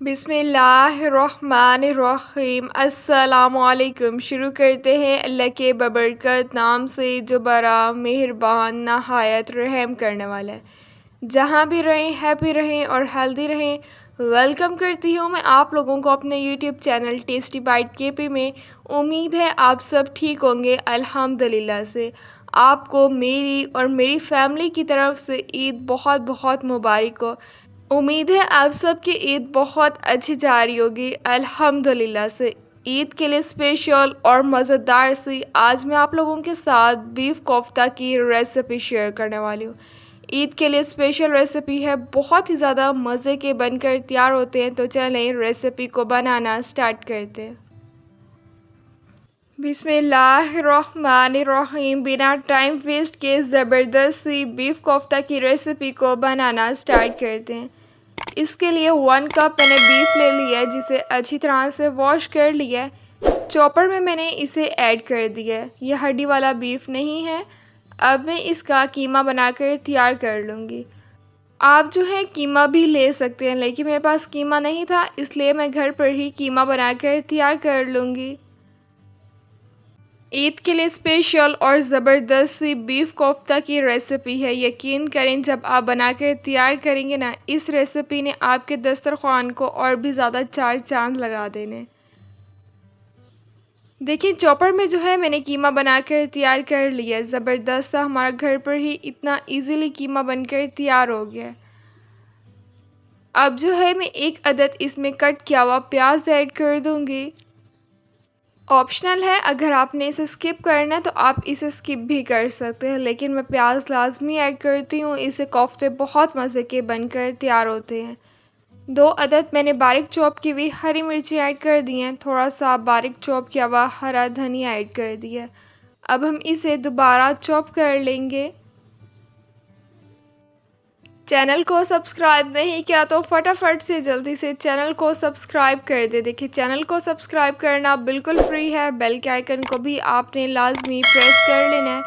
बिस्मिल्लाहिर्रहमानिर्रहीम अस्सलामुअलैकुम। शुरू करते हैं अल्लाह के बबरकत नाम से जो बड़ा मेहरबान नहायत रहम करने वाला है। जहाँ भी रहें हैप्पी रहें और हेल्दी रहें। वेलकम करती हूँ मैं आप लोगों को अपने YouTube channel Tasty Bite KP में। उम्मीद है आप सब ठीक होंगे अल्हम्दुलिल्लाह से। आपको मेरी और मेरी फैमिली की तरफ से ईद बहुत बहुत मुबारक हो। उम्मीद है आप सबकी ईद बहुत अच्छी जा रही होगी अल्हम्दुलिल्लाह से। ईद के लिए स्पेशल और मज़ेदार सी आज मैं आप लोगों के साथ बीफ कोफ्ता की रेसिपी शेयर करने वाली हूँ। ईद के लिए स्पेशल रेसिपी है, बहुत ही ज़्यादा मज़े के बनकर तैयार होते हैं। तो चलें रेसिपी को बनाना स्टार्ट करते हैं। बिस्मिल्लाहिर्रहमानिर्रहीम। बिना टाइम वेस्ट के ज़बरदस्त सी बीफ कोफ्ता की रेसिपी को बनाना स्टार्ट करते हैं। इसके लिए 1 कप मैंने बीफ ले लिया है जिसे अच्छी तरह से वॉश कर लिया है। चॉपर में मैंने इसे ऐड कर दिया है। यह हड्डी वाला बीफ नहीं है। अब मैं इसका कीमा बनाकर तैयार कर लूँगी। आप जो है कीमा भी ले सकते हैं, लेकिन मेरे पास कीमा नहीं था इसलिए मैं घर पर ही कीमा बनाकर तैयार कर लूँगी। ईद के लिए स्पेशल और ज़बरदस्त सी बीफ कोफ्ता की रेसिपी है। यकीन करें जब आप बनाकर तैयार करेंगे ना, इस रेसिपी ने आपके दस्तरख़्वान को और भी ज़्यादा चार चांद लगा देने। देखिए चॉपर में जो है मैंने कीमा बनाकर तैयार कर लिया। ज़बरदस्त सा हमारा घर पर ही इतना इजीली कीमा बनकर तैयार हो गया। अब जो है मैं 1 अदद इसमें कट किया हुआ प्याज ऐड कर दूँगी। ऑप्शनल है, अगर आपने इसे स्किप करना है तो आप इसे स्किप भी कर सकते हैं, लेकिन मैं प्याज लाजमी ऐड करती हूँ। इससे कोफ्ते बहुत मज़े के बनकर तैयार होते हैं। 2 अदद मैंने बारीक चॉप की हुई हरी मिर्ची ऐड कर दी हैं। थोड़ा सा बारीक चॉप किया हुआ हरा धनिया ऐड कर दिया। अब हम इसे दोबारा चॉप कर लेंगे। चैनल को सब्सक्राइब नहीं किया तो फटाफट से जल्दी से चैनल को सब्सक्राइब कर दे। देखिए चैनल को सब्सक्राइब करना बिल्कुल फ्री है। बेल के आइकन को भी आपने लाजमी प्रेस कर लेना है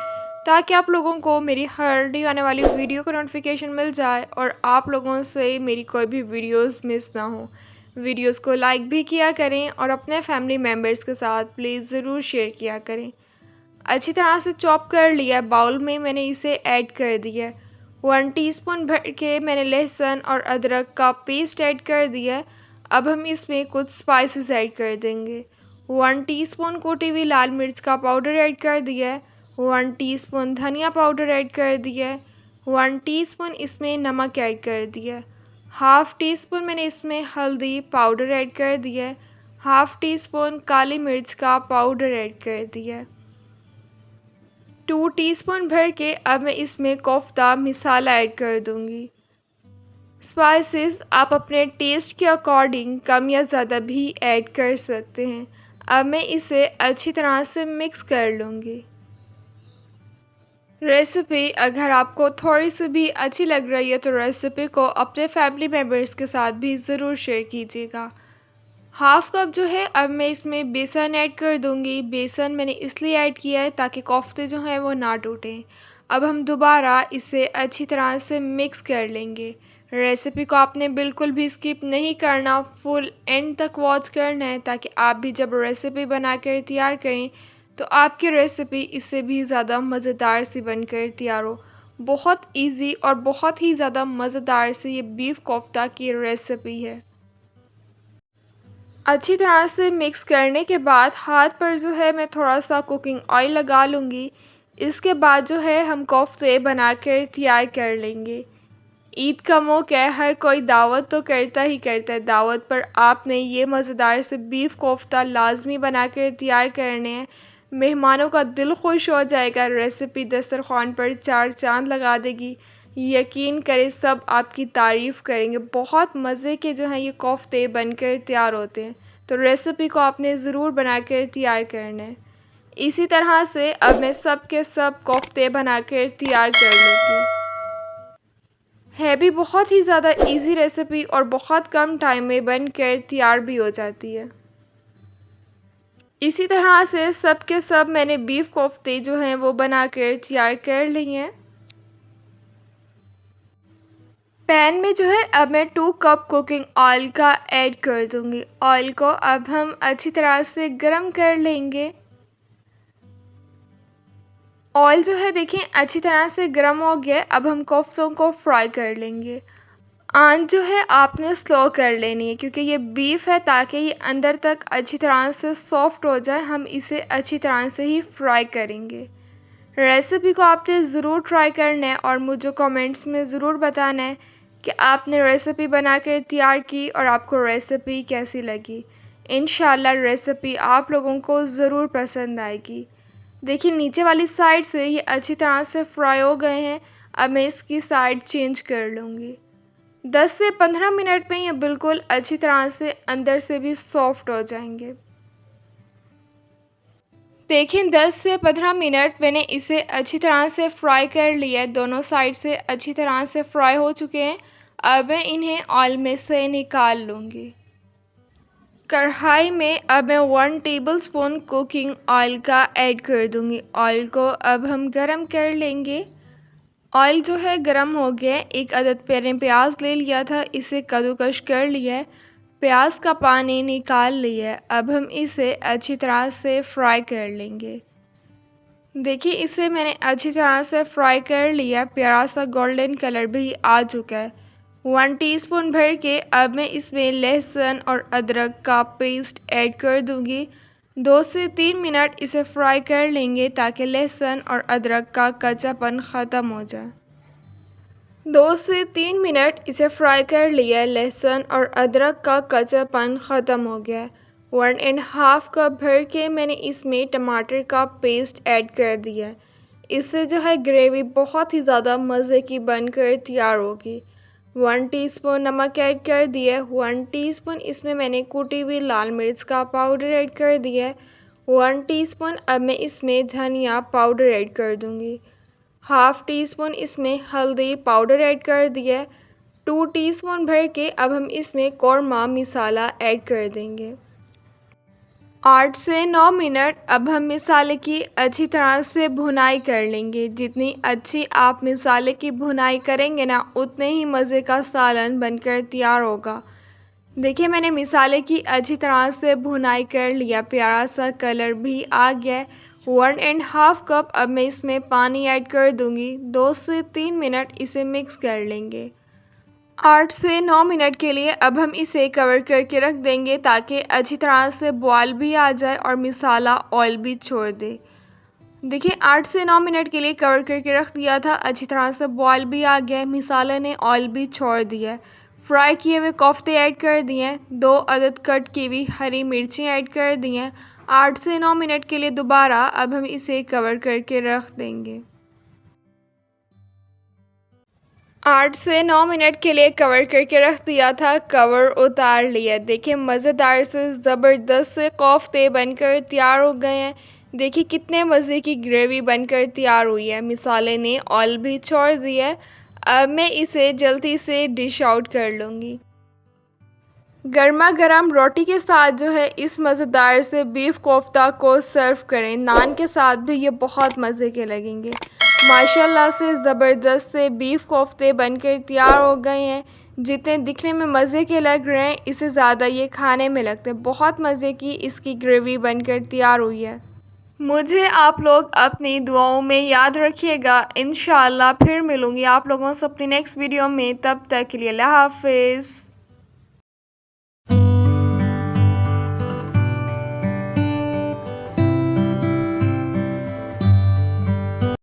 ताकि आप लोगों को मेरी हर न्यू आने वाली वीडियो का नोटिफिकेशन मिल जाए और आप लोगों से मेरी कोई भी वीडियोस मिस ना हो। वीडियोस को लाइक भी किया करें और अपने फैमिली मेम्बर्स के साथ प्लीज़ ज़रूर शेयर किया करें। अच्छी तरह से चॉप कर लिया। बाउल में मैंने इसे ऐड कर दिया। 1 टीस्पून भर के मैंने लहसुन और अदरक का पेस्ट ऐड कर दिया। अब हम इसमें कुछ स्पाइसेस ऐड कर देंगे। 1 टीस्पून कुटी हुई लाल मिर्च का पाउडर ऐड कर दिया। 1 टीस्पून धनिया पाउडर ऐड कर दिया। 1 टीस्पून इसमें नमक ऐड कर दिया। हाफ़ टी स्पून मैंने इसमें हल्दी पाउडर ऐड कर दिया। हाफ़ टी स्पून काली मिर्च का पाउडर ऐड कर दिया। 2 टीस्पून भर के अब मैं इसमें कोफ्ता मसाला ऐड कर दूंगी। स्पाइसेस आप अपने टेस्ट के अकॉर्डिंग कम या ज़्यादा भी ऐड कर सकते हैं। अब मैं इसे अच्छी तरह से मिक्स कर लूँगी। रेसिपी अगर आपको थोड़ी सी भी अच्छी लग रही है तो रेसिपी को अपने फैमिली मेम्बर्स के साथ भी ज़रूर शेयर कीजिएगा। हाफ़ कप जो है अब मैं इसमें बेसन ऐड कर दूंगी। बेसन मैंने इसलिए ऐड किया है ताकि कोफ्ते जो हैं वो ना टूटें। अब हम दोबारा इसे अच्छी तरह से मिक्स कर लेंगे। रेसिपी को आपने बिल्कुल भी स्किप नहीं करना, फुल एंड तक वॉच करना है ताकि आप भी जब रेसिपी बना कर तैयार करें तो आपकी रेसिपी इससे भी ज़्यादा मज़ेदार सी बनकर तैयार हो। बहुत ईजी और बहुत ही ज़्यादा मज़ेदार सी ये बीफ कोफ्ता की रेसिपी है। अच्छी तरह से मिक्स करने के बाद हाथ पर जो है मैं थोड़ा सा कुकिंग ऑयल लगा लूँगी। इसके बाद जो है हम कोफ्ते बनाकर तैयार कर लेंगे। ईद का मौका है, हर कोई दावत तो करता ही करता है। दावत पर आपने ये मज़ेदार से बीफ कोफ्ता लाजमी बनाकर तैयार करने हैं। मेहमानों का दिल खुश हो जाएगा। रेसिपी दस्तरख़्वान पर चार चांद लगा देगी। यकीन करें सब आपकी तारीफ़ करेंगे। बहुत मज़े के जो हैं ये कोफ्ते बनकर तैयार होते हैं। तो रेसिपी को आपने ज़रूर बनाकर तैयार करना है। इसी तरह से अब मैं सब के सब कोफ्ते बनाकर तैयार कर लूँगी। है भी बहुत ही ज़्यादा इजी रेसिपी और बहुत कम टाइम में बनकर तैयार भी हो जाती है। इसी तरह से सब के सब मैंने बीफ कोफ्ते जो हैं वो बनाकर तैयार कर लिए हैं। पैन में जो है अब मैं 2 कप कुकिंग ऑयल का ऐड कर दूंगी। ऑयल को अब हम अच्छी तरह से गरम कर लेंगे। ऑयल जो है देखें अच्छी तरह से गरम हो गया। अब हम कोफ्तों को फ्राई कर लेंगे। आंच जो है आपने स्लो कर लेनी है क्योंकि ये बीफ है, ताकि ये अंदर तक अच्छी तरह से सॉफ्ट हो जाए। हम इसे अच्छी तरह से ही फ्राई करेंगे। रेसिपी को आपने ज़रूर ट्राई करना है और मुझे कमेंट्स में ज़रूर बताना है कि आपने रेसिपी बना के तैयार की और आपको रेसिपी कैसी लगी। इंशाल्लाह रेसिपी आप लोगों को ज़रूर पसंद आएगी। देखिए नीचे वाली साइड से ये अच्छी तरह से फ्राई हो गए हैं। अब मैं इसकी साइड चेंज कर लूँगी। 10 से 15 मिनट में ये बिल्कुल अच्छी तरह से अंदर से भी सॉफ्ट हो जाएंगे। देखिए 10 से 15 मिनट मैंने इसे अच्छी तरह से फ्राई कर लिया है। दोनों साइड से अच्छी तरह से फ्राई हो चुके हैं। अब मैं इन्हें ऑयल में से निकाल लूँगी। कढ़ाई में अब मैं 1 टेबलस्पून कुकिंग ऑयल का ऐड कर दूँगी। ऑयल को अब हम गरम कर लेंगे। ऑयल जो है गरम हो गया। एक अदद मैंने प्याज ले लिया था, इसे कद्दूकस कर लिया है। प्याज का पानी निकाल लिया है। अब हम इसे अच्छी तरह से फ्राई कर लेंगे। देखिए इसे मैंने अच्छी तरह से फ्राई कर लिया। प्यारा सा गोल्डन कलर भी आ चुका है। 1 टीस्पून भर के अब मैं इसमें लहसुन और अदरक का पेस्ट ऐड कर दूंगी। 2 से 3 मिनट इसे फ्राई कर लेंगे ताकि लहसुन और अदरक का कच्चापन ख़त्म हो जाए। 2 से 3 मिनट इसे फ्राई कर लिया। लहसुन और अदरक का कच्चापन ख़त्म हो गया। 1.5 कप भर के मैंने इसमें टमाटर का पेस्ट ऐड कर दिया। इससे जो है ग्रेवी बहुत ही ज़्यादा मज़े की बनकर तैयार होगी। 1 टीस्पून नमक ऐड कर दिया। 1 टीस्पून इसमें मैंने कुटी हुई लाल मिर्च का पाउडर ऐड कर दिया। 1 टीस्पून अब मैं इसमें धनिया पाउडर ऐड कर दूँगी। हाफ़ टी स्पून इसमें हल्दी पाउडर ऐड कर दिया। 2 टीस्पून भर के अब हम इसमें कौरमा मसाला ऐड कर देंगे। 8 से 9 मिनट अब हम मसाले की अच्छी तरह से भुनाई कर लेंगे। जितनी अच्छी आप मसाले की भुनाई करेंगे ना, उतने ही मज़े का सालन बनकर तैयार होगा। देखिए मैंने मसाले की अच्छी तरह से भुनाई कर लिया। प्यारा सा कलर भी आ गया। 1.5 कप अब मैं इसमें पानी ऐड कर दूंगी। 2 से 3 मिनट इसे मिक्स कर लेंगे। 8 से 9 मिनट के लिए अब हम इसे कवर करके रख देंगे ताकि अच्छी तरह से बॉयल भी आ जाए और मसाला ऑयल भी छोड़ दे। देखिए 8 से 9 मिनट के लिए कवर करके रख दिया था। अच्छी तरह से बॉयल भी आ गया है, मसाले ने ऑयल भी छोड़ दिया है। फ्राई किए हुए कोफ्ते ऐड कर दिए हैं। 2 अदद कट की हुई हरी मिर्ची ऐड कर दी हैं। 8 से 9 मिनट के लिए दोबारा अब हम इसे कवर करके रख देंगे। 8 से 9 मिनट के लिए कवर करके रख दिया था। कवर उतार लिया। देखिए मज़ेदार से ज़बरदस्त से कोफ्ते बनकर तैयार हो गए हैं। देखिए कितने मज़े की ग्रेवी बनकर तैयार हुई है। मसाले ने ऑयल भी छोड़ दिया है। अब मैं इसे जल्दी से डिश आउट कर लूँगी। गर्मा गर्म रोटी के साथ जो है इस मज़ेदार से बीफ कोफ्ता को सर्व करें। नान के साथ भी ये बहुत मज़े के लगेंगे। माशाल्लाह से ज़बरदस्त से बीफ कोफ्ते बनकर तैयार हो गए हैं। जितने दिखने में मज़े के लग रहे हैं, इससे ज़्यादा ये खाने में लगते हैं। बहुत मज़े की इसकी ग्रेवी बनकर तैयार हुई है। मुझे आप लोग अपनी दुआओं में याद रखिएगा। इंशाअल्लाह फिर मिलूँगी आप लोगों से अपनी नेक्स्ट वीडियो में। तब तक के लिए अल्लाह हाफ़िज़।